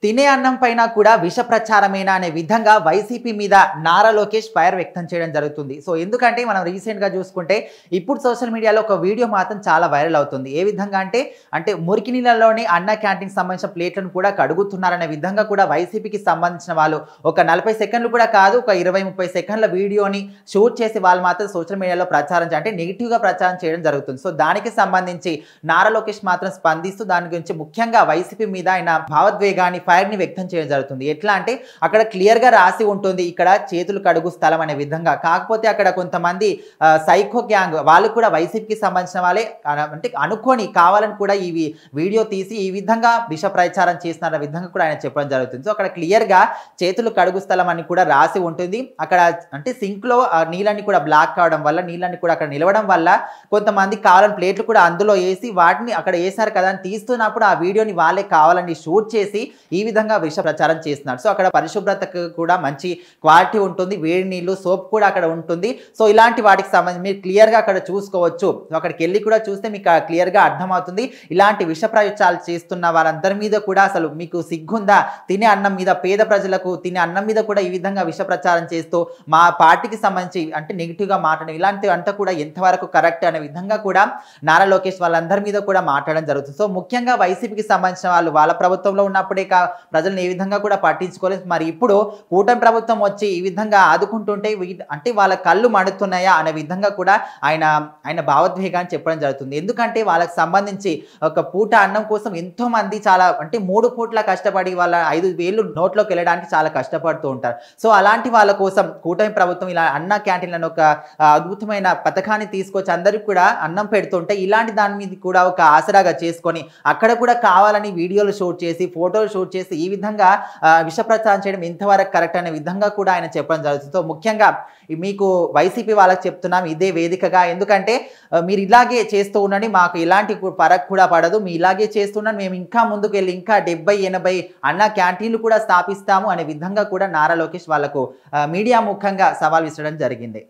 తినే అన్నం పైన కూడా విష ప్రచారమేనా అనే విధంగా వైసీపీ మీద నారా లోకేష్ ఫైర్ వ్యక్తం చేయడం జరుగుతుంది. సో ఎందుకంటే మనం రీసెంట్‌గా చూసుకుంటే ఇప్పుడు సోషల్ మీడియాలో ఒక వీడియో మాత్రం చాలా వైరల్ అవుతుంది. ఏ విధంగా అంటే మురికి నీళ్ళలోని అన్న క్యాంటీన్‌కి సంబంధించిన ప్లేట్లను కూడా కడుగుతున్నారనే విధంగా కూడా వైసీపీకి సంబంధించిన వాళ్ళు ఒక 40 సెకండ్లు కూడా కాదు, ఒక 20, 30 సెకండ్ల వీడియోని షూట్ చేసి వాళ్ళు మాత్రం సోషల్ మీడియాలో ప్రచారం అంటే నెగెటివ్‌గా ప్రచారం చేయడం జరుగుతుంది. సో దానికి సంబంధించి నారా లోకేష్ మాత్రం స్పందిస్తూ దాని గురించి ముఖ్యంగా వైసీపీ మీద ఆయన భావోద్వేగాన్ని ఫైర్‌ని వ్యక్తం చేయడం జరుగుతుంది. ఎట్లా అంటే అక్కడ క్లియర్‌గా రాసి ఉంటుంది ఇక్కడ చేతులు కడుగు స్థలం అనే విధంగా. కాకపోతే అక్కడ కొంతమంది సైకో గ్యాంగ్ వాళ్ళు కూడా వైసీపీకి సంబంధించిన వాళ్ళే అంటే అనుకోని కావాలని కూడా ఈ వీడియో తీసి ఈ విధంగా విష ప్రచారం చేస్తున్న విధంగా కూడా ఆయన చెప్పడం జరుగుతుంది. సో అక్కడ క్లియర్‌గా చేతులు కడుగు స్థలం అని కూడా రాసి ఉంటుంది. అక్కడ అంటే సింక్‌లో నీళ్ళని కూడా బ్లాక్ కావడం వల్ల నీళ్ళని కూడా అక్కడ నిలవడం వల్ల కొంతమంది కావాలని ప్లేట్లు కూడా అందులో వేసి వాటిని అక్కడ వేశారు కదా అని తీస్తున్నప్పుడు ఆ వీడియోని వాళ్ళే కావాలని షూట్ చేసి ఈ విధంగా విష ప్రచారం చేస్తున్నారు. సో అక్కడ పరిశుభ్రతకు కూడా మంచి క్వాలిటీ ఉంటుంది, వేడి నీళ్లు సోప్ కూడా అక్కడ ఉంటుంది. సో ఇలాంటి వాటికి సంబంధించి మీరు క్లియర్‌గా అక్కడ చూసుకోవచ్చు. అక్కడికి వెళ్ళి కూడా చూస్తే మీకు క్లియర్‌గా అర్థమవుతుంది. ఇలాంటి విష ప్రయోగాలు చేస్తున్న వారందరి మీద కూడా అసలు మీకు సిగ్గుందా? తినే అన్నం మీద, పేద ప్రజలకు తినే అన్నం మీద కూడా ఈ విధంగా విష ప్రచారం చేస్తూ మా పార్టీకి సంబంధించి అంటే నెగిటివ్‌గా మాట్లాడడం ఇలాంటివి అంతా కూడా ఎంతవరకు కరెక్ట్ అనే విధంగా కూడా నారా లోకేష్ వాళ్ళందరి మీద కూడా మాట్లాడడం జరుగుతుంది. సో ముఖ్యంగా వైసీపీకి సంబంధించిన వాళ్ళు వాళ్ళ ప్రభుత్వంలో ఉన్నప్పుడే ప్రజలను ఏ విధంగా కూడా పట్టించుకోలేదు. మరి ఇప్పుడు కూటమి ప్రభుత్వం వచ్చి ఈ విధంగా ఆదుకుంటుంటే అంటే వాళ్ళ కళ్ళు మండుతున్నాయా అనే విధంగా కూడా ఆయన భావోద్వేగాన్ని చెప్పడం జరుగుతుంది. ఎందుకంటే వాళ్ళకి సంబంధించి ఒక పూట అన్నం కోసం ఎంతో మంది చాలా అంటే 3 పూట్ల కష్టపడి వాళ్ళ 5,000 నోట్లోకి వెళ్ళడానికి చాలా కష్టపడుతూ ఉంటారు. సో అలాంటి వాళ్ళ కోసం కూటమి ప్రభుత్వం ఇలా అన్న క్యాంటీన్లను ఒక అద్భుతమైన పథకాన్ని తీసుకొచ్చి అందరికి కూడా అన్నం పెడుతుంటే ఇలాంటి దాని మీద కూడా ఒక ఆసరాగా చేసుకొని అక్కడ కూడా కావాలని వీడియోలు షూట్ చేసి ఫోటోలు షూట్ చేసి ఈ విధంగా విష ప్రచారం చేయడం ఎంతవరకు కరెక్ట్ అనే విధంగా కూడా ఆయన చెప్పడం జరుగుతుంది. సో ముఖ్యంగా మీకు వైసీపీ వాళ్ళకి చెప్తున్నాం ఇదే వేదికగా, ఎందుకంటే మీరు ఇలాగే చేస్తూ ఉండండి, మాకు ఎలాంటి ఫరక్ కూడా పడదు, మీ ఇలాగే చేస్తున్నాను, మేము ఇంకా ముందుకు వెళ్ళి ఇంకా 70, 80 అన్న క్యాంటీన్లు కూడా స్థాపిస్తాము అనే విధంగా కూడా నారా లోకేష్ వాళ్ళకు మీడియా ముఖంగా సవాల్ విసరడం జరిగింది.